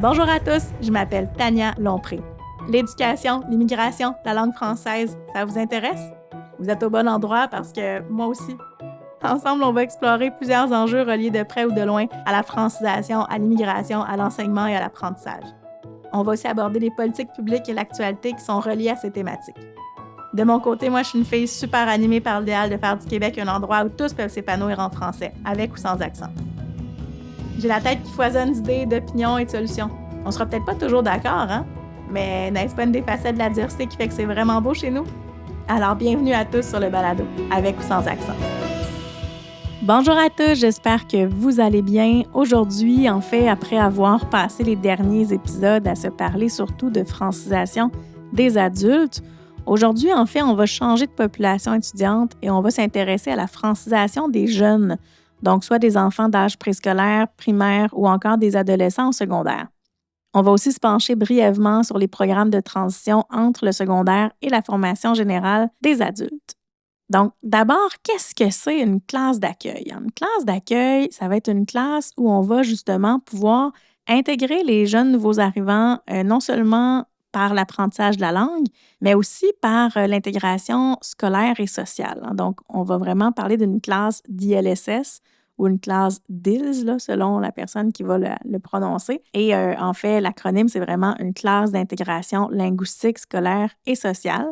Bonjour à tous, je m'appelle Tania Lompré. L'éducation, l'immigration, la langue française, ça vous intéresse? Vous êtes au bon endroit parce que moi aussi. Ensemble, on va explorer plusieurs enjeux reliés de près ou de loin à la francisation, à l'immigration, à l'enseignement et à l'apprentissage. On va aussi aborder les politiques publiques et l'actualité qui sont reliées à ces thématiques. De mon côté, moi, je suis une fille super animée par l'idéal de faire du Québec un endroit où tous peuvent s'épanouir en français, avec ou sans accent. J'ai la tête qui foisonne d'idées, d'opinions et de solutions. On sera peut-être pas toujours d'accord, hein? Mais n'est-ce pas une des facettes de la diversité qui fait que c'est vraiment beau chez nous? Alors, bienvenue à tous sur le balado, avec ou sans accent. Bonjour à tous, j'espère que vous allez bien. Aujourd'hui, en fait, après avoir passé les derniers épisodes à se parler surtout de francisation des adultes, aujourd'hui, en fait, on va changer de population étudiante et on va s'intéresser à la francisation des jeunes, donc soit des enfants d'âge préscolaire, primaire ou encore des adolescents au secondaire. On va aussi se pencher brièvement sur les programmes de transition entre le secondaire et la formation générale des adultes. Donc, d'abord, qu'est-ce que c'est une classe d'accueil? Une classe d'accueil, ça va être une classe où on va justement pouvoir intégrer les jeunes nouveaux arrivants, non seulement par l'apprentissage de la langue, mais aussi par l'intégration scolaire et sociale. Donc, on va vraiment parler d'une classe d'ILSS ou une classe d'ILS, là, selon la personne qui va le prononcer. Et en fait, l'acronyme, c'est vraiment une classe d'intégration linguistique, scolaire et sociale.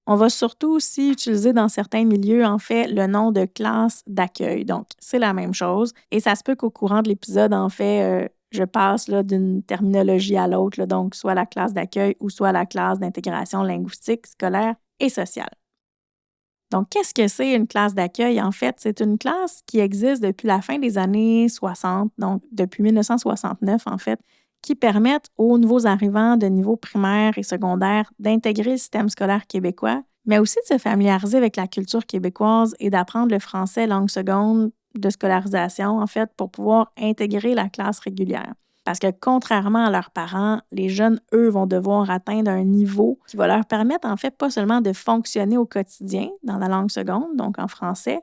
On va surtout aussi utiliser dans certains milieux, en fait, le nom de classe d'accueil. Donc, c'est la même chose. Et ça se peut qu'au courant de l'épisode, en fait, je passe là, d'une terminologie à l'autre, là, donc soit la classe d'accueil ou soit la classe d'intégration linguistique, scolaire et sociale. Donc, qu'est-ce que c'est une classe d'accueil? En fait, c'est une classe qui existe depuis la fin des années 60, donc depuis 1969, en fait, qui permettent aux nouveaux arrivants de niveau primaire et secondaire d'intégrer le système scolaire québécois, mais aussi de se familiariser avec la culture québécoise et d'apprendre le français langue seconde de scolarisation, en fait, pour pouvoir intégrer la classe régulière. Parce que contrairement à leurs parents, les jeunes, eux, vont devoir atteindre un niveau qui va leur permettre, en fait, pas seulement de fonctionner au quotidien dans la langue seconde, donc en français,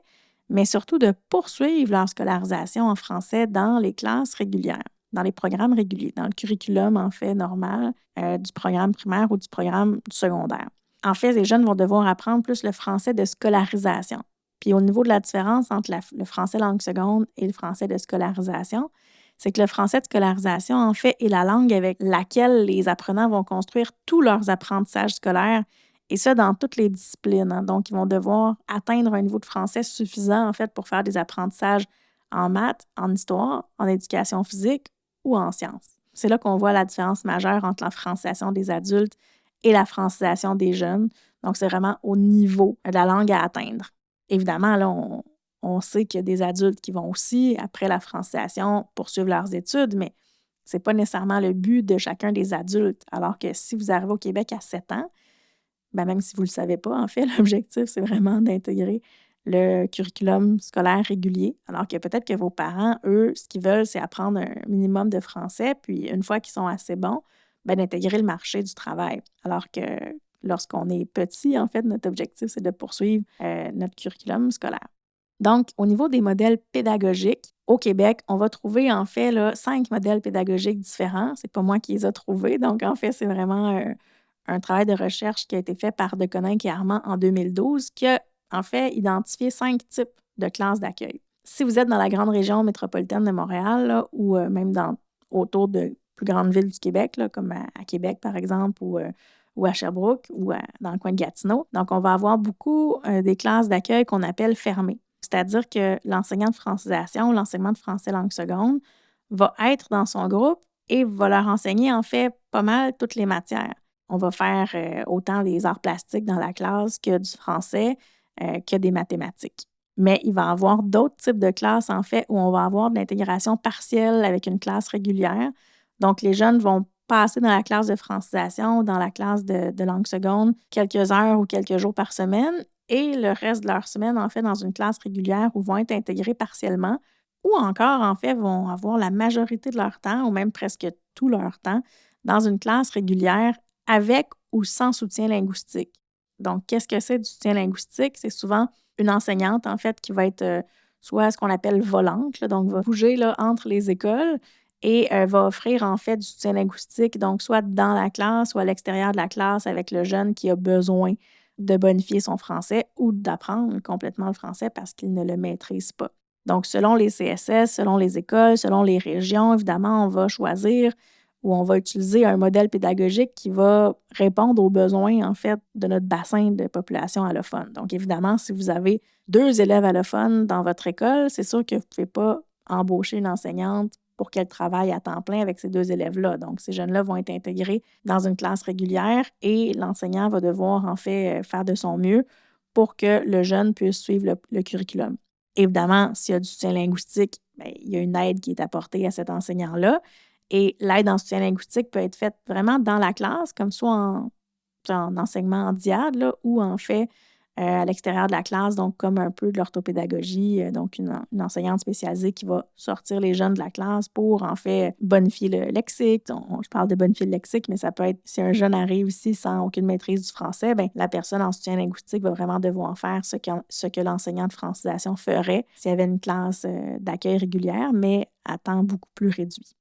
mais surtout de poursuivre leur scolarisation en français dans les classes régulières, dans les programmes réguliers, dans le curriculum, en fait, normal du programme primaire ou du programme secondaire. En fait, les jeunes vont devoir apprendre plus le français de scolarisation. Puis au niveau de la différence entre le français langue seconde et le français de scolarisation, c'est que le français de scolarisation, en fait, est la langue avec laquelle les apprenants vont construire tous leurs apprentissages scolaires, et ça dans toutes les disciplines. Hein. Donc, ils vont devoir atteindre un niveau de français suffisant, en fait, pour faire des apprentissages en maths, en histoire, en éducation physique ou en sciences. C'est là qu'on voit la différence majeure entre la francisation des adultes et la francisation des jeunes. Donc, c'est vraiment au niveau de la langue à atteindre. Évidemment, là, on sait qu'il y a des adultes qui vont aussi, après la francisation, poursuivre leurs études, mais ce n'est pas nécessairement le but de chacun des adultes. Alors que si vous arrivez au Québec à 7 ans, ben même si vous ne le savez pas, en fait, l'objectif, c'est vraiment d'intégrer le curriculum scolaire régulier. Alors que peut-être que vos parents, eux, ce qu'ils veulent, c'est apprendre un minimum de français, puis une fois qu'ils sont assez bons, ben, d'intégrer le marché du travail. Alors que lorsqu'on est petit, en fait, notre objectif, c'est de poursuivre notre curriculum scolaire. Donc, au niveau des modèles pédagogiques, au Québec, on va trouver en fait là, 5 modèles pédagogiques différents. C'est pas moi qui les ai trouvés. Donc, en fait, c'est vraiment un travail de recherche qui a été fait par Deconinck et Armand en 2012 qui a en fait identifié 5 types de classes d'accueil. Si vous êtes dans la grande région métropolitaine de Montréal là, ou même autour de plus grandes villes du Québec, là, comme à Québec par exemple, ou à Sherbrooke ou dans le coin de Gatineau, donc on va avoir beaucoup des classes d'accueil qu'on appelle fermées. C'est-à-dire que l'enseignant de francisation, l'enseignement de français langue seconde, va être dans son groupe et va leur enseigner en fait pas mal toutes les matières. On va faire autant des arts plastiques dans la classe que du français, que des mathématiques. Mais il va y avoir d'autres types de classes en fait où on va avoir de l'intégration partielle avec une classe régulière. Donc, les jeunes vont passer dans la classe de francisation ou dans la classe de langue seconde quelques heures ou quelques jours par semaine et le reste de leur semaine, en fait, dans une classe régulière où vont être intégrés partiellement ou encore, en fait, vont avoir la majorité de leur temps ou même presque tout leur temps dans une classe régulière avec ou sans soutien linguistique. Donc, qu'est-ce que c'est du soutien linguistique? C'est souvent une enseignante, en fait, qui va être soit ce qu'on appelle volante, là, donc va bouger là, entre les écoles et va offrir en fait du soutien linguistique, donc soit dans la classe ou à l'extérieur de la classe avec le jeune qui a besoin de bonifier son français ou d'apprendre complètement le français parce qu'il ne le maîtrise pas. Donc, selon les CSS, selon les écoles, selon les régions, évidemment, on va choisir ou on va utiliser un modèle pédagogique qui va répondre aux besoins, en fait, de notre bassin de population allophone. Donc, évidemment, si vous avez 2 élèves allophones dans votre école, c'est sûr que vous ne pouvez pas embaucher une enseignante pour qu'elle travaille à temps plein avec ces 2 élèves-là. Donc, ces jeunes-là vont être intégrés dans une classe régulière et l'enseignant va devoir, en fait, faire de son mieux pour que le jeune puisse suivre le curriculum. Évidemment, s'il y a du soutien linguistique, bien, il y a une aide qui est apportée à cet enseignant-là. Et l'aide en soutien linguistique peut être faite vraiment dans la classe, comme soit en enseignement en diade là, ou en fait à l'extérieur de la classe, donc comme un peu de l'orthopédagogie, donc une enseignante spécialisée qui va sortir les jeunes de la classe pour en fait bonifier le lexique. Je parle de bonifier le lexique, mais ça peut être si un jeune arrive ici sans aucune maîtrise du français, bien, la personne en soutien linguistique va vraiment devoir faire ce que l'enseignant de francisation ferait s'il y avait une classe d'accueil régulière, mais à temps beaucoup plus réduit.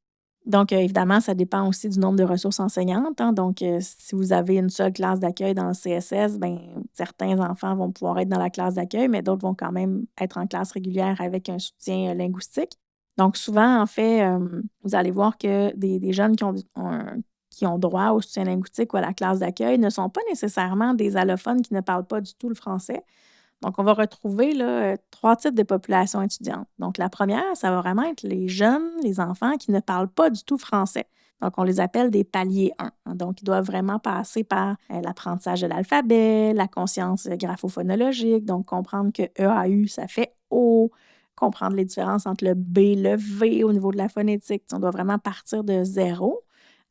Donc, évidemment, ça dépend aussi du nombre de ressources enseignantes, hein. Donc, si vous avez une seule classe d'accueil dans le CSS, bien, certains enfants vont pouvoir être dans la classe d'accueil, mais d'autres vont quand même être en classe régulière avec un soutien linguistique. Donc, souvent, en fait, vous allez voir que des jeunes qui ont droit au soutien linguistique ou à la classe d'accueil ne sont pas nécessairement des allophones qui ne parlent pas du tout le français. Donc, on va retrouver là, 3 types de populations étudiantes. Donc, la première, ça va vraiment être les jeunes, les enfants qui ne parlent pas du tout français. Donc, on les appelle des paliers 1, hein. Donc, ils doivent vraiment passer par l'apprentissage de l'alphabet, la conscience graphophonologique, donc comprendre que EAU, ça fait O, comprendre les différences entre le B et le V au niveau de la phonétique. On doit vraiment partir de zéro.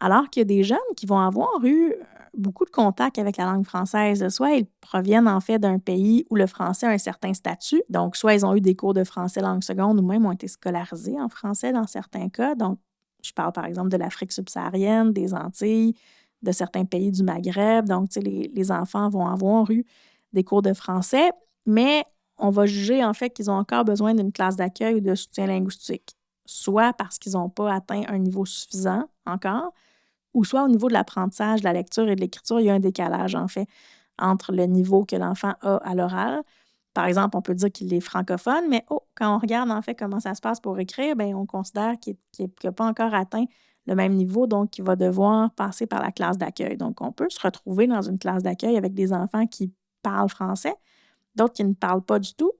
Alors qu'il y a des jeunes qui vont avoir eu beaucoup de contacts avec la langue française. Soit ils proviennent en fait d'un pays où le français a un certain statut. Donc, soit ils ont eu des cours de français langue seconde ou même ont été scolarisés en français dans certains cas. Donc, je parle par exemple de l'Afrique subsaharienne, des Antilles, de certains pays du Maghreb. Donc, tu sais, les enfants vont avoir eu des cours de français, mais on va juger en fait qu'ils ont encore besoin d'une classe d'accueil ou de soutien linguistique. Soit parce qu'ils n'ont pas atteint un niveau suffisant encore, ou soit au niveau de l'apprentissage, de la lecture et de l'écriture, il y a un décalage, en fait, entre le niveau que l'enfant a à l'oral. Par exemple, on peut dire qu'il est francophone, mais quand on regarde, en fait, comment ça se passe pour écrire, bien, on considère qu'il n'a pas encore atteint le même niveau, donc il va devoir passer par la classe d'accueil. Donc, on peut se retrouver dans une classe d'accueil avec des enfants qui parlent français, d'autres qui ne parlent pas du tout,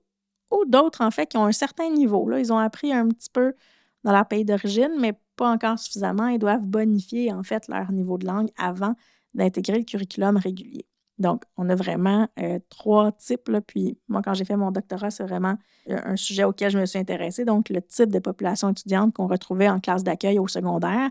ou d'autres, en fait, qui ont un certain niveau. Là, ils ont appris un petit peu dans leur pays d'origine, mais pas encore suffisamment. Ils doivent bonifier, en fait, leur niveau de langue avant d'intégrer le curriculum régulier. Donc, on a vraiment 3 types. Là, puis moi, quand j'ai fait mon doctorat, c'est vraiment un sujet auquel je me suis intéressée. Donc, le type de population étudiante qu'on retrouvait en classe d'accueil au secondaire.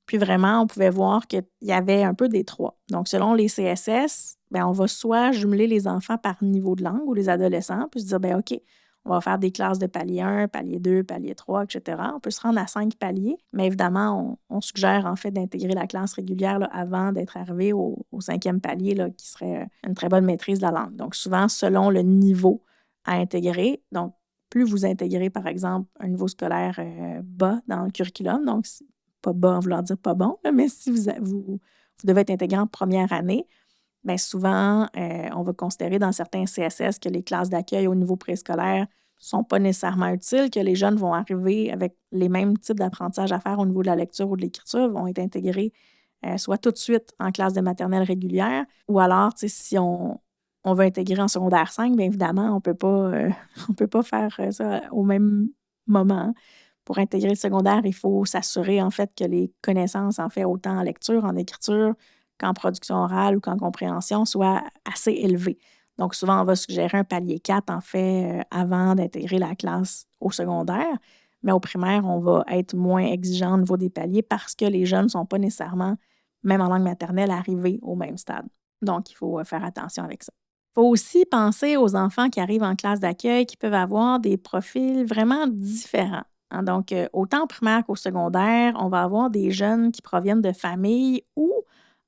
Puis vraiment, on pouvait voir qu'il y avait un peu des 3. Donc, selon les CSS, bien, on va soit jumeler les enfants par niveau de langue ou les adolescents, puis se dire, bien, OK, on va faire des classes de palier 1, palier 2, palier 3, etc. On peut se rendre à 5 paliers, mais évidemment, on suggère en fait d'intégrer la classe régulière là, avant d'être arrivé au 5e palier, là, qui serait une très bonne maîtrise de la langue. Donc, souvent, selon le niveau à intégrer, donc plus vous intégrez, par exemple, un niveau scolaire bas dans le curriculum, donc pas bas en vouloir dire pas bon, là, mais si vous devez être intégré en première année, bien souvent, on va considérer dans certains CSS que les classes d'accueil au niveau préscolaire ne sont pas nécessairement utiles, que les jeunes vont arriver avec les mêmes types d'apprentissage à faire au niveau de la lecture ou de l'écriture, vont être intégrés soit tout de suite en classe de maternelle régulière, ou alors, tu sais, si on veut intégrer en secondaire 5, bien évidemment, on peut pas faire ça au même moment. Pour intégrer le secondaire, il faut s'assurer en fait que les connaissances, en fait, autant en lecture, en écriture, qu'en production orale ou qu'en compréhension, soient assez élevées. Donc, souvent, on va suggérer un palier 4, en fait, avant d'intégrer la classe au secondaire. Mais au primaire, on va être moins exigeant au niveau des paliers parce que les jeunes ne sont pas nécessairement, même en langue maternelle, arrivés au même stade. Donc, il faut faire attention avec ça. Il faut aussi penser aux enfants qui arrivent en classe d'accueil qui peuvent avoir des profils vraiment différents, hein. Donc, autant au primaire qu'au secondaire, on va avoir des jeunes qui proviennent de familles où,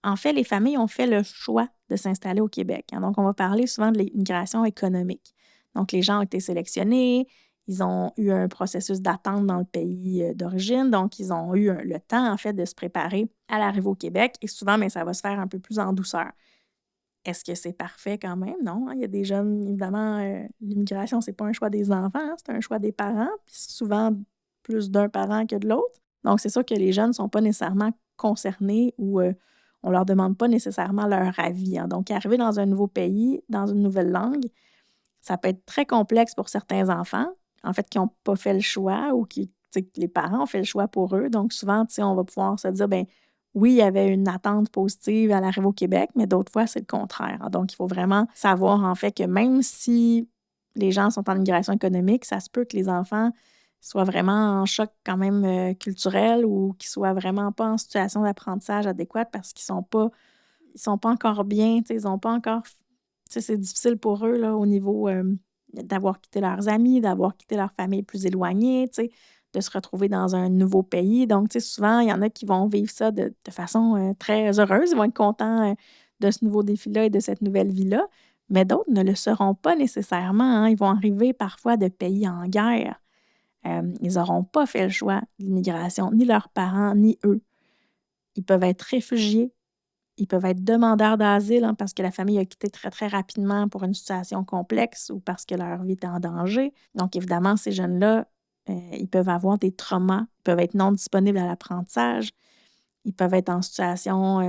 en fait, les familles ont fait le choix de s'installer au Québec, hein. Donc, on va parler souvent de l'immigration économique. Donc, les gens ont été sélectionnés, Ils ont eu un processus d'attente dans le pays d'origine, donc ils ont eu le temps, en fait, de se préparer à l'arrivée au Québec et souvent, bien, ça va se faire un peu plus en douceur. Est-ce que c'est parfait quand même? Non, hein, il y a des jeunes, évidemment, l'immigration, c'est pas un choix des enfants, hein, c'est un choix des parents, puis souvent plus d'un parent que de l'autre. Donc, c'est sûr que les jeunes ne sont pas nécessairement concernés ou on leur demande pas nécessairement leur avis, hein. Donc, arriver dans un nouveau pays, dans une nouvelle langue, ça peut être très complexe pour certains enfants, en fait, qui n'ont pas fait le choix ou qui, tu sais, que les parents ont fait le choix pour eux. Donc, souvent, tu sais, on va pouvoir se dire, ben oui, il y avait une attente positive à l'arrivée au Québec, mais d'autres fois, c'est le contraire, hein. Donc, il faut vraiment savoir, en fait, que même si les gens sont en migration économique, ça se peut que les enfants soient vraiment en choc quand même culturel ou qu'ils soient vraiment pas en situation d'apprentissage adéquate parce qu'ils sont pas encore bien, tu sais, ils ont pas encore, tu sais, c'est difficile pour eux là, au niveau d'avoir quitté leurs amis, d'avoir quitté leur famille plus éloignée, tu sais, de se retrouver dans un nouveau pays. Donc, tu sais, souvent, il y en a qui vont vivre ça de façon très heureuse. Ils vont être contents de ce nouveau défi-là et de cette nouvelle vie-là. Mais d'autres ne le seront pas nécessairement, hein. Ils vont arriver parfois de pays en guerre. Ils n'auront pas fait le choix de l'immigration, ni leurs parents, ni eux. Ils peuvent être réfugiés, ils peuvent être demandeurs d'asile, hein, parce que la famille a quitté très, très rapidement pour une situation complexe ou parce que leur vie est en danger. Donc, évidemment, ces jeunes-là, ils peuvent avoir des traumas, ils peuvent être non disponibles à l'apprentissage, ils peuvent être en situation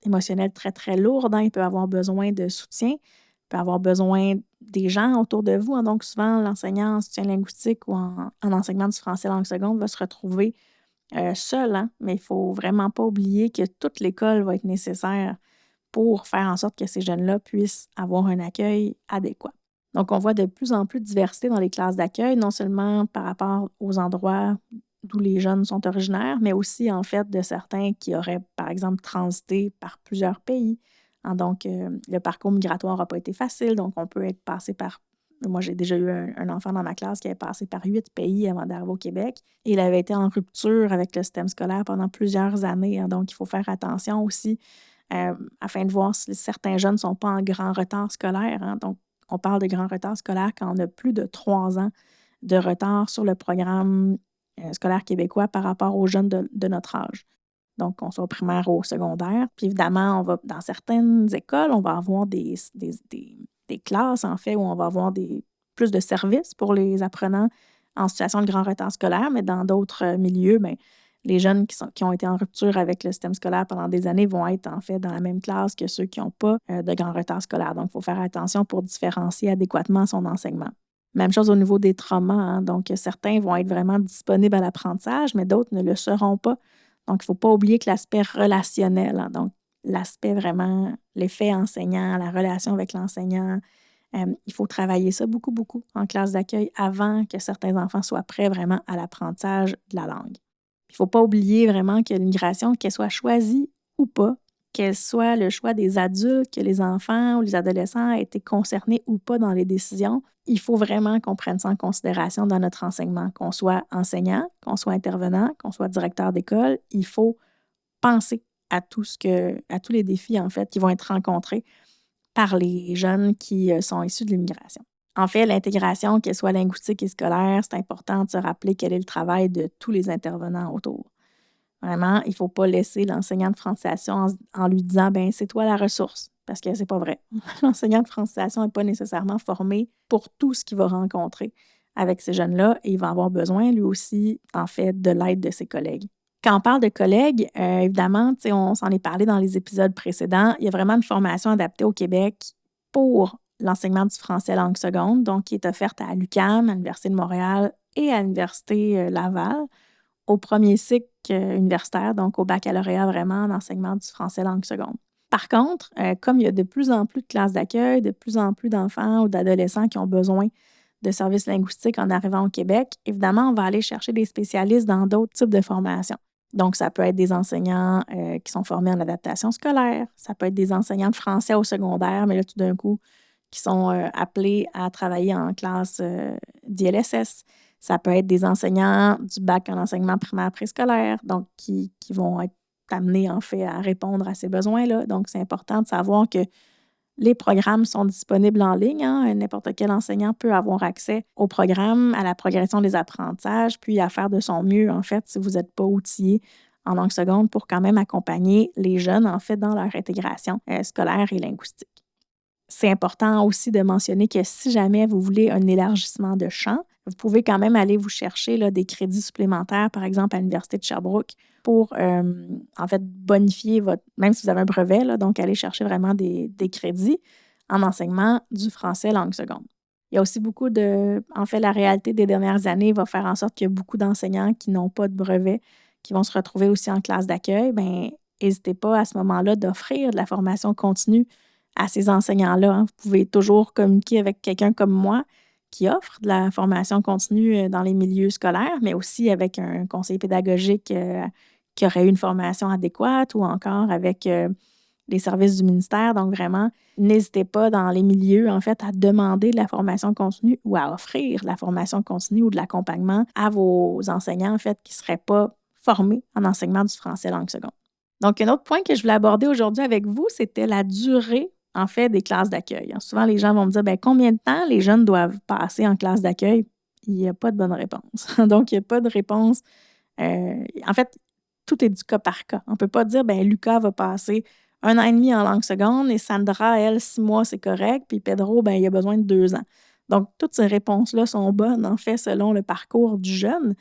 émotionnelle très, très lourde, hein, ils peuvent avoir besoin de soutien, ils peuvent avoir besoin des gens autour de vous, hein. Donc, souvent, l'enseignant en soutien linguistique ou en enseignement du français langue seconde va se retrouver seul, hein, mais il ne faut vraiment pas oublier que toute l'école va être nécessaire pour faire en sorte que ces jeunes-là puissent avoir un accueil adéquat. Donc, on voit de plus en plus de diversité dans les classes d'accueil, non seulement par rapport aux endroits d'où les jeunes sont originaires, mais aussi, en fait, de certains qui auraient, par exemple, transité par plusieurs pays, hein. Donc, le parcours migratoire n'a pas été facile, donc on peut être passé par. Moi, j'ai déjà eu un enfant dans ma classe qui avait passé par 8 pays avant d'arriver au Québec. Et il avait été en rupture avec le système scolaire pendant plusieurs années, hein. Donc, il faut faire attention aussi afin de voir si certains jeunes ne sont pas en grand retard scolaire, hein. Donc, on parle de grand retard scolaire quand on a plus de 3 ans de retard sur le programme scolaire québécois par rapport aux jeunes de notre âge. Donc, qu'on soit au primaire ou au secondaire. Puis évidemment, dans certaines écoles, on va avoir des classes, en fait, où on va avoir plus de services pour les apprenants en situation de grand retard scolaire, mais dans d'autres milieux, bien, les jeunes qui ont été en rupture avec le système scolaire pendant des années vont être, en fait, dans la même classe que ceux qui n'ont pas de grand retard scolaire. Donc, il faut faire attention pour différencier adéquatement son enseignement. Même chose au niveau des traumas, hein. Donc, certains vont être vraiment disponibles à l'apprentissage, mais d'autres ne le seront pas. Donc, il ne faut pas oublier que l'aspect relationnel, hein, donc l'aspect vraiment, l'effet enseignant, la relation avec l'enseignant, il faut travailler ça beaucoup, beaucoup en classe d'accueil avant que certains enfants soient prêts vraiment à l'apprentissage de la langue. Il ne faut pas oublier vraiment que l'immigration, qu'elle soit choisie ou pas, qu'elle soit le choix des adultes, que les enfants ou les adolescents aient été concernés ou pas dans les décisions, il faut vraiment qu'on prenne ça en considération dans notre enseignement, qu'on soit enseignant, qu'on soit intervenant, qu'on soit directeur d'école. Il faut penser à tous les défis, en fait, qui vont être rencontrés par les jeunes qui sont issus de l'immigration. En fait, l'intégration, qu'elle soit linguistique et scolaire, c'est important de se rappeler quel est le travail de tous les intervenants autour. Vraiment, il ne faut pas laisser l'enseignant de francisation en lui disant ben c'est toi la ressource, parce que c'est pas vrai. L'enseignant de francisation n'est pas nécessairement formé pour tout ce qu'il va rencontrer avec ces jeunes-là et il va avoir besoin, lui aussi, en fait, de l'aide de ses collègues. Quand on parle de collègues, évidemment, on s'en est parlé dans les épisodes précédents, il y a vraiment une formation adaptée au Québec pour l'enseignement du français langue seconde, donc qui est offerte à l'UQAM, à l'Université de Montréal et à l'Université Laval, au premier cycle universitaire, donc au baccalauréat vraiment d'enseignement du français langue seconde. Par contre, comme il y a de plus en plus de classes d'accueil, de plus en plus d'enfants ou d'adolescents qui ont besoin de services linguistiques en arrivant au Québec, évidemment, on va aller chercher des spécialistes dans d'autres types de formations. Donc, ça peut être des enseignants qui sont formés en adaptation scolaire, ça peut être des enseignants de français au secondaire, mais là, tout d'un coup, qui sont appelés à travailler en classe d'ILSS. Ça peut être des enseignants du bac en enseignement primaire préscolaire, donc qui vont être amenés, en fait, à répondre à ces besoins-là. Donc, c'est important de savoir que Les programmes sont disponibles en ligne, hein. N'importe quel enseignant peut avoir accès au programme, à la progression des apprentissages, puis à faire de son mieux, en fait, si vous n'êtes pas outillé en langue seconde pour quand même accompagner les jeunes, en fait, dans leur intégration scolaire et linguistique. C'est important aussi de mentionner que si jamais vous voulez un élargissement de champ, vous pouvez quand même aller vous chercher là, des crédits supplémentaires, par exemple à l'Université de Sherbrooke, pour en fait bonifier votre, même si vous avez un brevet, là, donc aller chercher vraiment des crédits en enseignement du français langue seconde. Il y a aussi beaucoup de, en fait, la réalité des dernières années va faire en sorte qu'il y a beaucoup d'enseignants qui n'ont pas de brevet, qui vont se retrouver aussi en classe d'accueil. Bien, n'hésitez pas à ce moment-là d'offrir de la formation continue à ces enseignants-là, hein. Vous pouvez toujours communiquer avec quelqu'un comme moi qui offre de la formation continue dans les milieux scolaires, mais aussi avec un conseiller pédagogique qui aurait eu une formation adéquate ou encore avec les services du ministère. Donc, vraiment, n'hésitez pas dans les milieux, en fait, à demander de la formation continue ou à offrir de la formation continue ou de l'accompagnement à vos enseignants, en fait, qui ne seraient pas formés en enseignement du français langue seconde. Donc, un autre point que je voulais aborder aujourd'hui avec vous, c'était la durée en fait, des classes d'accueil. Souvent, les gens vont me dire combien de temps les jeunes doivent passer en classe d'accueil? Il n'y a pas de bonne réponse. Donc, il n'y a pas de réponse. En fait, tout est du cas par cas. On ne peut pas dire Lucas va passer 1 an et demi en langue seconde et Sandra, elle, 6 mois, c'est correct, puis Pedro, il a besoin de 2 ans. Donc, toutes ces réponses-là sont bonnes, en fait, selon le parcours du jeune.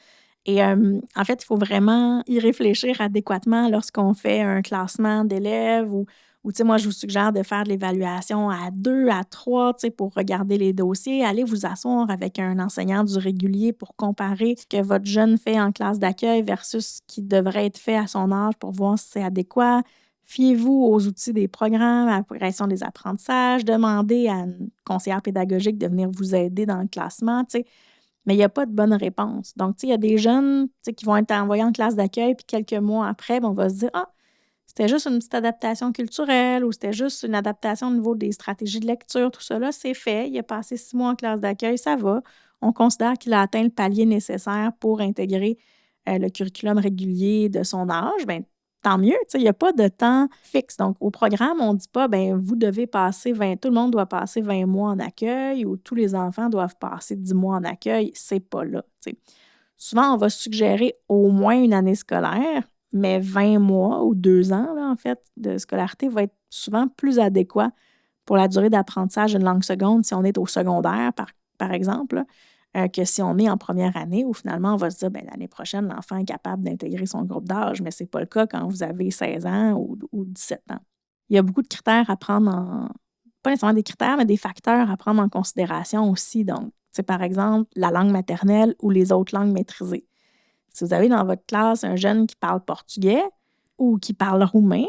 Et en fait, il faut vraiment y réfléchir adéquatement lorsqu'on fait un classement d'élèves ou tu sais, moi, je vous suggère de faire de l'évaluation à 2, à 3, tu sais, pour regarder les dossiers. Allez vous asseoir avec un enseignant du régulier pour comparer ce que votre jeune fait en classe d'accueil versus ce qui devrait être fait à son âge pour voir si c'est adéquat. Fiez-vous aux outils des programmes, à la progression des apprentissages. Demandez à une conseillère pédagogique de venir vous aider dans le classement, tu sais. Mais il n'y a pas de bonne réponse. Donc, tu sais, il y a des jeunes qui vont être envoyés en classe d'accueil, puis quelques mois après, on va se dire « Ah, c'était juste une petite adaptation culturelle ou c'était juste une adaptation au niveau des stratégies de lecture, tout ça, là, c'est fait. Il a passé 6 mois en classe d'accueil, ça va. On considère qu'il a atteint le palier nécessaire pour intégrer le curriculum régulier de son âge. Bien, tant mieux, il n'y a pas de temps fixe. Donc, au programme, on ne dit pas, vous devez passer tout le monde doit passer 20 mois en accueil ou tous les enfants doivent passer 10 mois en accueil. C'est pas là, t'sais. Souvent, on va suggérer au moins une année scolaire, mais 20 mois ou 2 ans, là, en fait, de scolarité va être souvent plus adéquat pour la durée d'apprentissage d'une langue seconde si on est au secondaire, par exemple, que si on est en première année où finalement, on va se dire, l'année prochaine, l'enfant est capable d'intégrer son groupe d'âge, mais ce n'est pas le cas quand vous avez 16 ans ou 17 ans. Il y a beaucoup de critères à prendre pas nécessairement des critères, mais des facteurs à prendre en considération aussi. Donc, par exemple, la langue maternelle ou les autres langues maîtrisées. Si vous avez dans votre classe un jeune qui parle portugais ou qui parle roumain,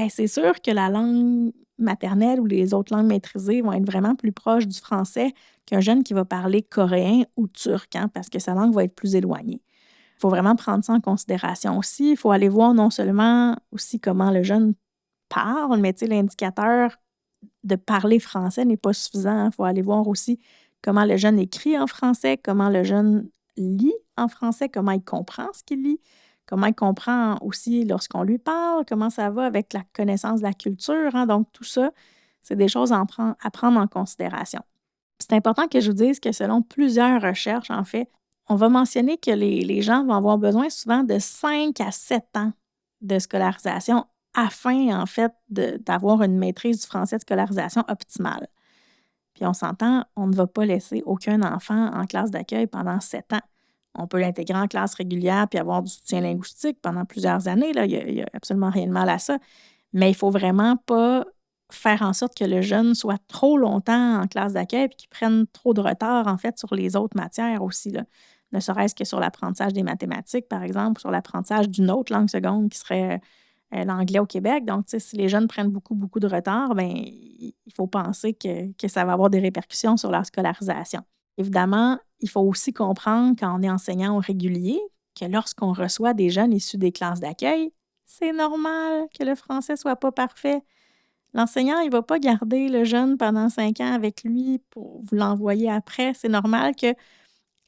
c'est sûr que la langue maternelle ou les autres langues maîtrisées vont être vraiment plus proches du français qu'un jeune qui va parler coréen ou turc, hein, parce que sa langue va être plus éloignée. Il faut vraiment prendre ça en considération aussi. Il faut aller voir non seulement aussi comment le jeune parle, mais l'indicateur de parler français n'est pas suffisant. Il faut aller voir aussi comment le jeune écrit en français, comment le jeune lit en français, comment il comprend ce qu'il lit, comment il comprend aussi lorsqu'on lui parle, comment ça va avec la connaissance de la culture, hein. Donc, tout ça, c'est des choses à prendre en considération. C'est important que je vous dise que selon plusieurs recherches, en fait, on va mentionner que les gens vont avoir besoin souvent de 5 à 7 ans de scolarisation afin, en fait, d'avoir une maîtrise du français de scolarisation optimale. Puis on s'entend, on ne va pas laisser aucun enfant en classe d'accueil pendant 7 ans. On peut l'intégrer en classe régulière puis avoir du soutien linguistique pendant plusieurs années. Là. Il n'y a absolument rien de mal à ça. Mais il ne faut vraiment pas faire en sorte que le jeune soit trop longtemps en classe d'accueil et qu'il prenne trop de retard, en fait, sur les autres matières aussi, là. Ne serait-ce que sur l'apprentissage des mathématiques, par exemple, sur l'apprentissage d'une autre langue seconde qui serait l'anglais au Québec. Donc, si les jeunes prennent beaucoup, beaucoup de retard, il faut penser que ça va avoir des répercussions sur leur scolarisation. Évidemment, il faut aussi comprendre quand on est enseignant au régulier que lorsqu'on reçoit des jeunes issus des classes d'accueil, c'est normal que le français ne soit pas parfait. L'enseignant, il ne va pas garder le jeune pendant 5 ans avec lui pour vous l'envoyer après. C'est normal que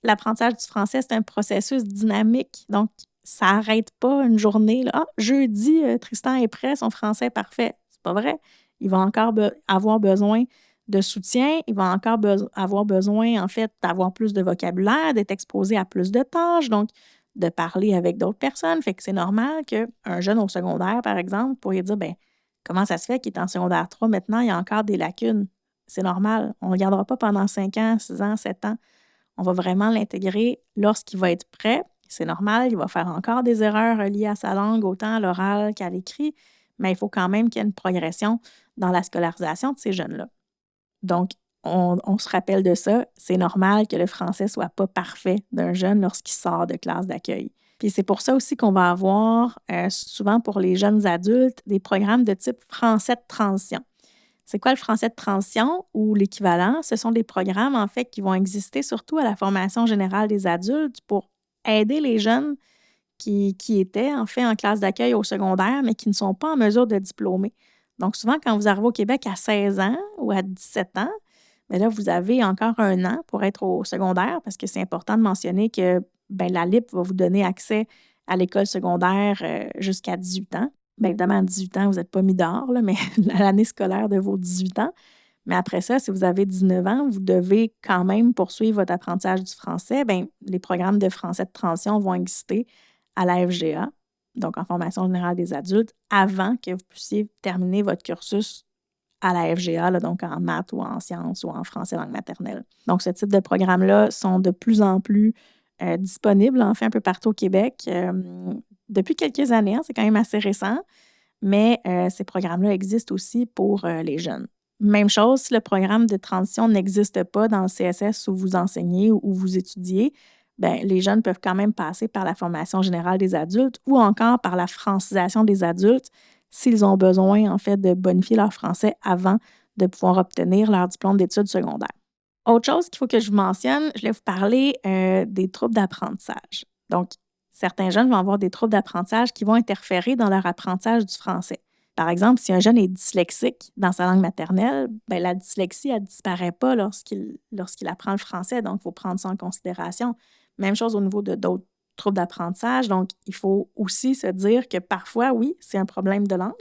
l'apprentissage du français, c'est un processus dynamique. Donc, ça n'arrête pas une journée. Là. Ah, jeudi, Tristan est prêt, son français est parfait. C'est pas vrai. Il va encore avoir besoin de soutien, il va encore avoir besoin, en fait, d'avoir plus de vocabulaire, d'être exposé à plus de tâches, donc de parler avec d'autres personnes. Fait que c'est normal qu'un jeune au secondaire, par exemple, pourrait dire, ben comment ça se fait qu'il est en secondaire 3 maintenant, il y a encore des lacunes? C'est normal. On ne le gardera pas pendant 5 ans, 6 ans, 7 ans. On va vraiment l'intégrer lorsqu'il va être prêt. C'est normal, il va faire encore des erreurs liées à sa langue, autant à l'oral qu'à l'écrit, mais il faut quand même qu'il y ait une progression dans la scolarisation de ces jeunes-là. Donc, on se rappelle de ça. C'est normal que le français ne soit pas parfait d'un jeune lorsqu'il sort de classe d'accueil. Puis c'est pour ça aussi qu'on va avoir, souvent pour les jeunes adultes, des programmes de type français de transition. C'est quoi le français de transition ou l'équivalent? Ce sont des programmes, en fait, qui vont exister surtout à la formation générale des adultes pour aider les jeunes qui étaient, en fait, en classe d'accueil au secondaire, mais qui ne sont pas en mesure de diplômer. Donc, souvent, quand vous arrivez au Québec à 16 ans ou à 17 ans, bien là, vous avez encore 1 an pour être au secondaire parce que c'est important de mentionner que bien, la LIP va vous donner accès à l'école secondaire jusqu'à 18 ans. Bien évidemment, à 18 ans, vous n'êtes pas mis dehors, là, mais l'année scolaire de vos 18 ans. Mais après ça, si vous avez 19 ans, vous devez quand même poursuivre votre apprentissage du français. Bien, les programmes de français de transition vont exister à la FGA, donc en formation générale des adultes, avant que vous puissiez terminer votre cursus à la FGA, là, donc en maths ou en sciences ou en français langue maternelle. Donc, ce type de programmes-là sont de plus en plus disponibles, en fait, un peu partout au Québec. Depuis quelques années, hein, c'est quand même assez récent, mais ces programmes-là existent aussi pour les jeunes. Même chose, si le programme de transition n'existe pas dans le CSS où vous enseignez ou où vous étudiez, bien, les jeunes peuvent quand même passer par la formation générale des adultes ou encore par la francisation des adultes s'ils ont besoin, en fait, de bonifier leur français avant de pouvoir obtenir leur diplôme d'études secondaires. Autre chose qu'il faut que je vous mentionne, je vais vous parler des troubles d'apprentissage. Donc, certains jeunes vont avoir des troubles d'apprentissage qui vont interférer dans leur apprentissage du français. Par exemple, si un jeune est dyslexique dans sa langue maternelle, bien, la dyslexie, elle ne disparaît pas lorsqu'il apprend le français, donc il faut prendre ça en considération. Même chose au niveau de d'autres troubles d'apprentissage. Donc, il faut aussi se dire que parfois, oui, c'est un problème de langue,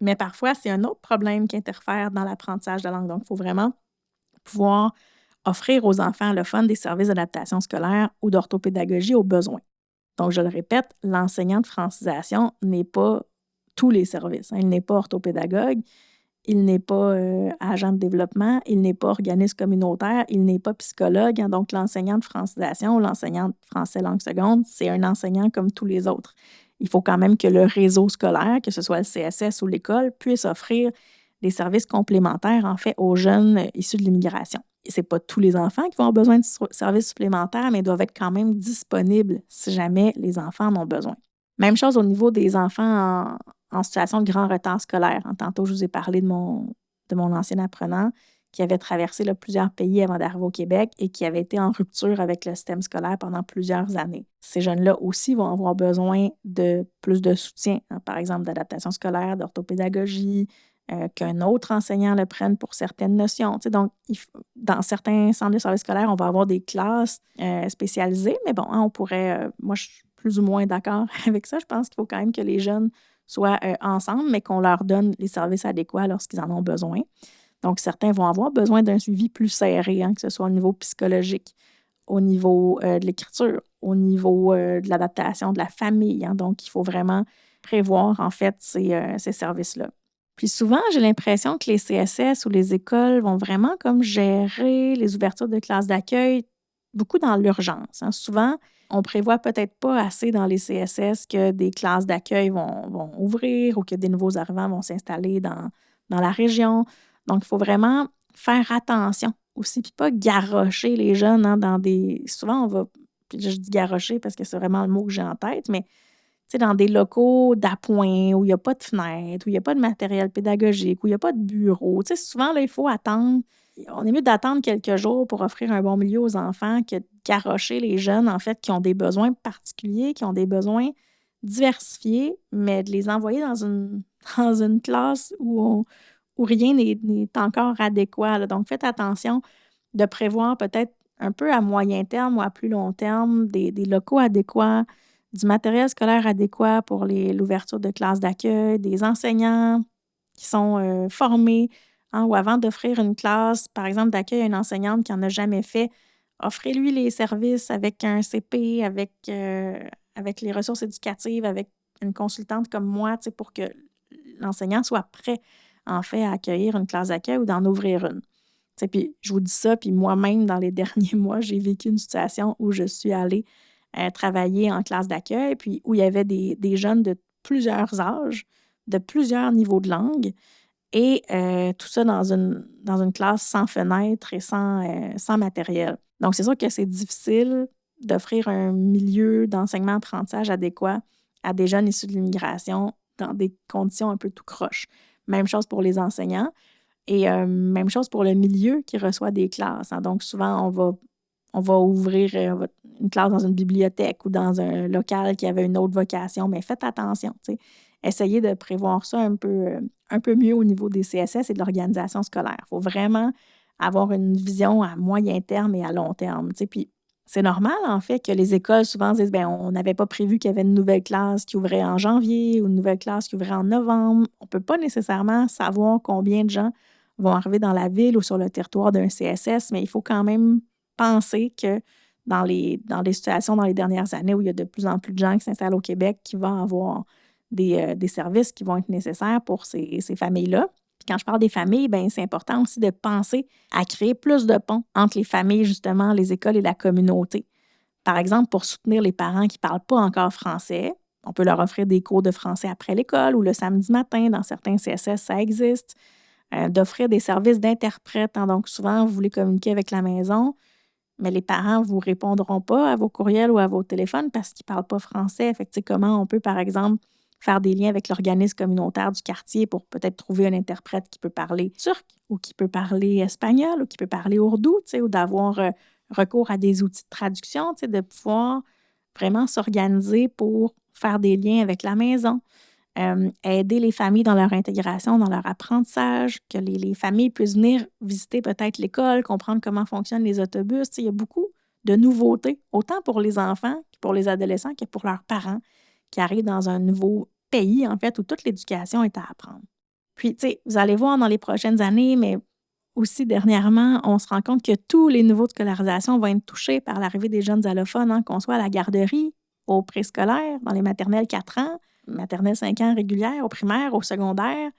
mais parfois, c'est un autre problème qui interfère dans l'apprentissage de la langue. Donc, il faut vraiment pouvoir offrir aux enfants allophones des services d'adaptation scolaire ou d'orthopédagogie aux besoins. Donc, je le répète, l'enseignant de francisation n'est pas tous les services. Il n'est pas orthopédagogue, il n'est pas agent de développement, il n'est pas organisme communautaire, il n'est pas psychologue. Hein. Donc, l'enseignant de francisation ou l'enseignant de français langue seconde, c'est un enseignant comme tous les autres. Il faut quand même que le réseau scolaire, que ce soit le CSS ou l'école, puisse offrir des services complémentaires, en fait, aux jeunes issus de l'immigration. Ce n'est pas tous les enfants qui vont avoir besoin de services supplémentaires, mais ils doivent être quand même disponibles si jamais les enfants en ont besoin. Même chose au niveau des enfants en situation de grand retard scolaire. Tantôt, je vous ai parlé de mon ancien apprenant qui avait traversé là, plusieurs pays avant d'arriver au Québec et qui avait été en rupture avec le système scolaire pendant plusieurs années. Ces jeunes-là aussi vont avoir besoin de plus de soutien, hein, par exemple d'adaptation scolaire, d'orthopédagogie, qu'un autre enseignant le prenne pour certaines notions. Donc, dans certains centres de services scolaires, on va avoir des classes spécialisées, mais bon, hein, on pourrait, moi, je suis plus ou moins d'accord avec ça. Je pense qu'il faut quand même que les jeunes soient ensemble, mais qu'on leur donne les services adéquats lorsqu'ils en ont besoin. Donc, certains vont avoir besoin d'un suivi plus serré, hein, que ce soit au niveau psychologique, au niveau de l'écriture, au niveau de l'adaptation de la famille. Hein. Donc, il faut vraiment prévoir, en fait, ces services-là. Puis souvent, j'ai l'impression que les CSS ou les écoles vont vraiment comme gérer les ouvertures de classes d'accueil beaucoup dans l'urgence. Hein. Souvent, on prévoit peut-être pas assez dans les CSS que des classes d'accueil vont ouvrir ou que des nouveaux arrivants vont s'installer dans la région. Donc, il faut vraiment faire attention aussi, puis pas garrocher les jeunes hein, dans des... Souvent, on va... Puis je dis garrocher parce que c'est vraiment le mot que j'ai en tête, mais dans des locaux d'appoint où il n'y a pas de fenêtre, où il n'y a pas de matériel pédagogique, où il n'y a pas de bureau. Souvent, là, il faut attendre. On est mieux d'attendre quelques jours pour offrir un bon milieu aux enfants que de garrocher les jeunes, en fait, qui ont des besoins particuliers, qui ont des besoins diversifiés, mais de les envoyer dans une classe où rien n'est encore adéquat. Là. Donc, faites attention de prévoir peut-être un peu à moyen terme ou à plus long terme des locaux adéquats, du matériel scolaire adéquat pour l'ouverture de classes d'accueil, des enseignants qui sont formés, hein, ou avant d'offrir une classe, par exemple, d'accueil à une enseignante qui n'en a jamais fait, offrez-lui les services avec un CP, avec les ressources éducatives, avec une consultante comme moi, pour que l'enseignant soit prêt, en fait, à accueillir une classe d'accueil ou d'en ouvrir une. Puis je vous dis ça, puis moi-même, dans les derniers mois, j'ai vécu une situation où je suis allée travailler en classe d'accueil, puis où il y avait des jeunes de plusieurs âges, de plusieurs niveaux de langue, et tout ça dans une classe sans fenêtre et sans matériel. Donc, c'est sûr que c'est difficile d'offrir un milieu d'enseignement-apprentissage adéquat à des jeunes issus de l'immigration dans des conditions un peu tout croche. Même chose pour les enseignants et même chose pour le milieu qui reçoit des classes, hein. Donc, souvent, on va ouvrir une classe dans une bibliothèque ou dans un local qui avait une autre vocation, mais faites attention, essayez de prévoir ça un peu mieux au niveau des CSS et de l'organisation scolaire. Il faut vraiment avoir une vision à moyen terme et à long terme. Puis c'est normal, en fait, que les écoles souvent disent bien, on n'avait pas prévu qu'il y avait une nouvelle classe qui ouvrait en janvier ou une nouvelle classe qui ouvrait en novembre. On ne peut pas nécessairement savoir combien de gens vont arriver dans la ville ou sur le territoire d'un CSS, mais il faut quand même penser que dans les situations dans les dernières années où il y a de plus en plus de gens qui s'installent au Québec, qui vont avoir des services qui vont être nécessaires pour ces familles-là. Puis quand je parle des familles, bien, c'est important aussi de penser à créer plus de ponts entre les familles, justement, les écoles et la communauté. Par exemple, pour soutenir les parents qui ne parlent pas encore français, on peut leur offrir des cours de français après l'école ou le samedi matin. Dans certains CSS, ça existe. D'offrir des services d'interprète, hein. Donc, souvent, vous voulez communiquer avec la maison, mais les parents ne vous répondront pas à vos courriels ou à vos téléphones parce qu'ils ne parlent pas français. Fait que, comment on peut, par exemple, faire des liens avec l'organisme communautaire du quartier pour peut-être trouver un interprète qui peut parler turc ou qui peut parler espagnol ou qui peut parler ourdou, ou d'avoir recours à des outils de traduction, de pouvoir vraiment s'organiser pour faire des liens avec la maison. Aider les familles dans leur intégration, dans leur apprentissage, que les familles puissent venir visiter peut-être l'école, comprendre comment fonctionnent les autobus. Il y a beaucoup de nouveautés, autant pour les enfants, pour les adolescents, que pour leurs parents qui arrivent dans un nouveau pays, en fait, où toute l'éducation est à apprendre. Puis, vous allez voir dans les prochaines années, mais aussi dernièrement, on se rend compte que tous les niveaux de scolarisation vont être touchés par l'arrivée des jeunes allophones, hein, qu'on soit à la garderie, au préscolaire, dans les maternelles 4 ans, maternelle 5 ans régulière, au primaire, au secondaire,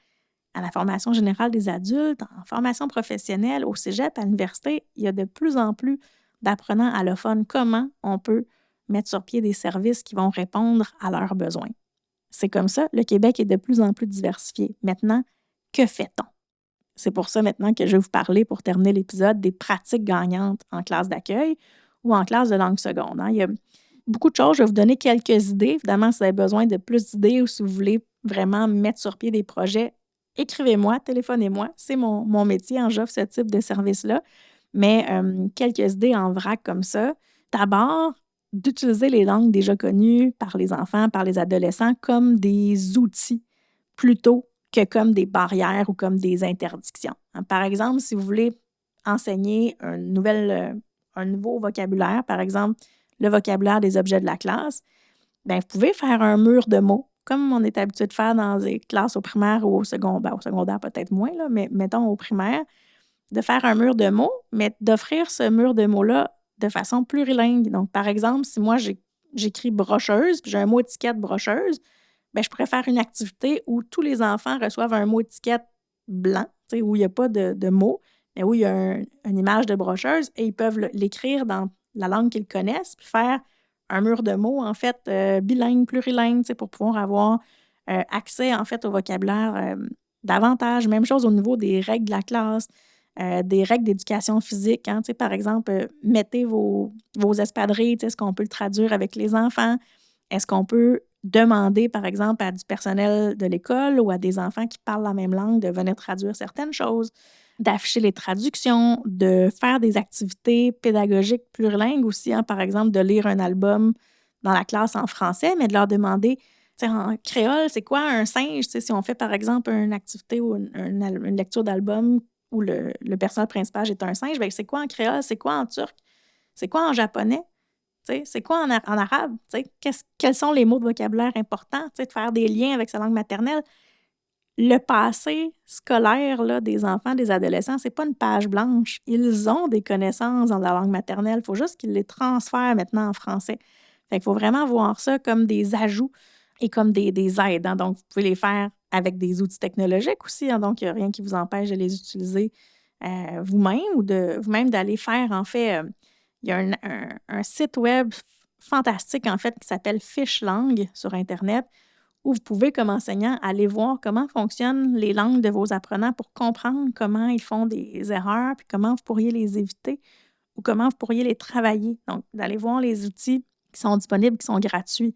à la formation générale des adultes, en formation professionnelle, au cégep, à l'université. Il y a de plus en plus d'apprenants allophones. Comment on peut mettre sur pied des services qui vont répondre à leurs besoins? C'est comme ça, le Québec est de plus en plus diversifié. Maintenant, que fait-on? C'est pour ça maintenant que je vais vous parler, pour terminer l'épisode, des pratiques gagnantes en classe d'accueil ou en classe de langue seconde, hein. Il y a beaucoup de choses. Je vais vous donner quelques idées. Évidemment, si vous avez besoin de plus d'idées ou si vous voulez vraiment mettre sur pied des projets, écrivez-moi, téléphonez-moi. C'est mon métier, hein, j'offre ce type de service-là. Mais quelques idées en vrac comme ça. D'abord, d'utiliser les langues déjà connues par les enfants, par les adolescents, comme des outils plutôt que comme des barrières ou comme des interdictions. Par exemple, si vous voulez enseigner un nouveau vocabulaire, par exemple, le vocabulaire des objets de la classe, bien, vous pouvez faire un mur de mots, comme on est habitué de faire dans des classes au primaire ou au secondaire. Au secondaire, peut-être moins, là, mais mettons au primaire, de faire un mur de mots, mais d'offrir ce mur de mots-là de façon plurilingue. Donc, par exemple, si moi, j'écris brocheuse, puis j'ai un mot étiquette brocheuse, bien, je pourrais faire une activité où tous les enfants reçoivent un mot étiquette blanc, où il n'y a pas de mots, mais où il y a une image de brocheuse et ils peuvent l'écrire dans la langue qu'ils connaissent, puis faire un mur de mots, en fait, bilingue, plurilingue, pour pouvoir avoir accès, en fait, au vocabulaire davantage. Même chose au niveau des règles de la classe, des règles d'éducation physique, hein, par exemple, mettez vos espadrilles, est-ce qu'on peut le traduire avec les enfants? Est-ce qu'on peut demander, par exemple, à du personnel de l'école ou à des enfants qui parlent la même langue de venir traduire certaines choses, d'afficher les traductions, de faire des activités pédagogiques plurilingues aussi, hein, par exemple, de lire un album dans la classe en français, mais de leur demander, en créole, c'est quoi un singe? Si on fait, par exemple, une activité ou une lecture d'album où le personnage principal est un singe, bien, c'est quoi en créole? C'est quoi en turc? C'est quoi en japonais? C'est quoi en arabe? Quels sont les mots de vocabulaire importants? De faire des liens avec sa langue maternelle. le passé scolaire là, des enfants, des adolescents, c'est pas une page blanche. Ils ont des connaissances dans la langue maternelle. Il faut juste qu'ils les transfèrent maintenant en français. Fait qu'il faut vraiment voir ça comme des ajouts et comme des aides, hein. Donc, vous pouvez les faire avec des outils technologiques aussi, hein. Donc, il n'y a rien qui vous empêche de les utiliser vous-même ou de vous-même d'aller faire, en fait, il y a un site web fantastique, en fait, qui s'appelle Fishlang sur Internet, où vous pouvez, comme enseignant, aller voir comment fonctionnent les langues de vos apprenants pour comprendre comment ils font des erreurs, puis comment vous pourriez les éviter ou comment vous pourriez les travailler. Donc, d'aller voir les outils qui sont disponibles, qui sont gratuits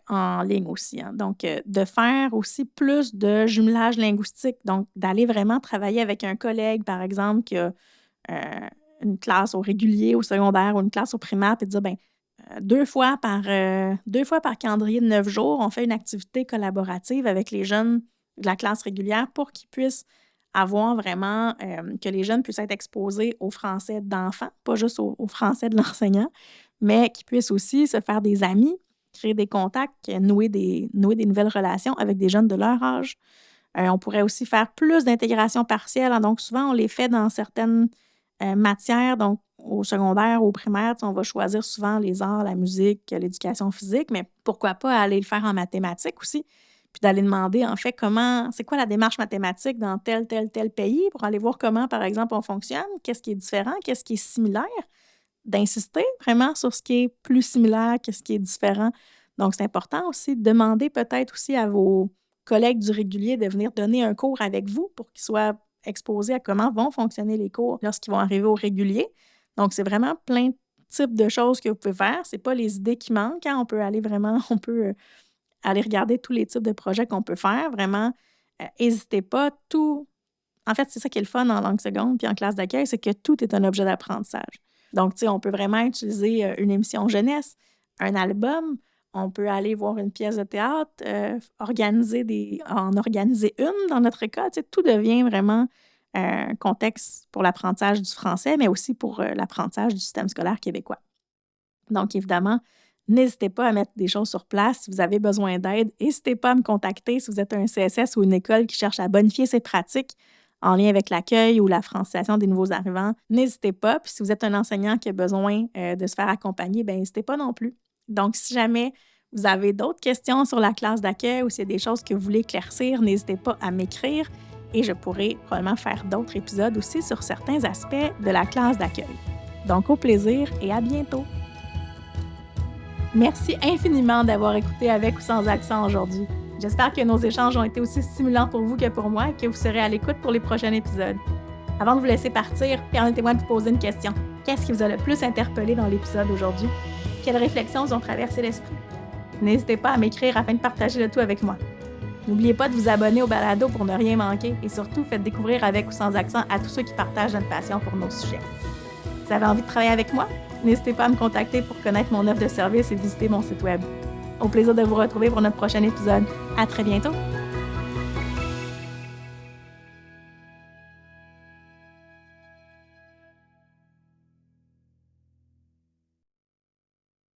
en ligne aussi, hein. Donc, de faire aussi plus de jumelage linguistique. Donc, d'aller vraiment travailler avec un collègue, par exemple, qui a une classe au régulier, au secondaire ou une classe au primaire, puis de dire, ben 2 fois par calendrier de 9 jours, on fait une activité collaborative avec les jeunes de la classe régulière pour qu'ils puissent avoir vraiment, que les jeunes puissent être exposés au français d'enfants, pas juste au français de l'enseignant, mais qu'ils puissent aussi se faire des amis, créer des contacts, nouer des nouvelles relations avec des jeunes de leur âge. On pourrait aussi faire plus d'intégration partielle, hein. Donc souvent, on les fait dans certaines, matières. Donc au secondaire, au primaire, tu sais, on va choisir souvent les arts, la musique, l'éducation physique, mais pourquoi pas aller le faire en mathématiques aussi? Puis d'aller demander, en fait, c'est quoi la démarche mathématique dans tel pays pour aller voir comment, par exemple, on fonctionne, qu'est-ce qui est différent, qu'est-ce qui est similaire, d'insister vraiment sur ce qui est plus similaire que ce qui est différent. Donc, c'est important aussi de demander peut-être aussi à vos collègues du régulier de venir donner un cours avec vous pour qu'ils soient exposés à comment vont fonctionner les cours lorsqu'ils vont arriver au régulier. Donc, c'est vraiment plein de types de choses que vous pouvez faire. C'est pas les idées qui manquent, hein. On peut aller vraiment aller regarder tous les types de projets qu'on peut faire. Vraiment, hésitez pas. En fait, c'est ça qui est le fun en langue seconde puis en classe d'accueil, c'est que tout est un objet d'apprentissage. Donc, tu sais, on peut vraiment utiliser une émission jeunesse, un album. On peut aller voir une pièce de théâtre, en organiser une dans notre cas. Tu sais, tout devient vraiment un contexte pour l'apprentissage du français, mais aussi pour l'apprentissage du système scolaire québécois. Donc, évidemment, n'hésitez pas à mettre des choses sur place si vous avez besoin d'aide. N'hésitez pas à me contacter si vous êtes un CSS ou une école qui cherche à bonifier ses pratiques en lien avec l'accueil ou la francisation des nouveaux arrivants. N'hésitez pas. Puis si vous êtes un enseignant qui a besoin de se faire accompagner, bien, n'hésitez pas non plus. Donc, si jamais vous avez d'autres questions sur la classe d'accueil ou s'il y a des choses que vous voulez éclaircir, n'hésitez pas à m'écrire et je pourrai probablement faire d'autres épisodes aussi sur certains aspects de la classe d'accueil. Donc, au plaisir et à bientôt! Merci infiniment d'avoir écouté Avec ou sans accent aujourd'hui. J'espère que nos échanges ont été aussi stimulants pour vous que pour moi et que vous serez à l'écoute pour les prochains épisodes. Avant de vous laisser partir, permettez-moi de vous poser une question. Qu'est-ce qui vous a le plus interpellé dans l'épisode aujourd'hui? Quelles réflexions vous ont traversé l'esprit? N'hésitez pas à m'écrire afin de partager le tout avec moi. N'oubliez pas de vous abonner au balado pour ne rien manquer et surtout faites découvrir Avec ou sans accent à tous ceux qui partagent notre passion pour nos sujets. Vous avez envie de travailler avec moi? N'hésitez pas à me contacter pour connaître mon offre de service et visiter mon site web. Au plaisir de vous retrouver pour notre prochain épisode. À très bientôt!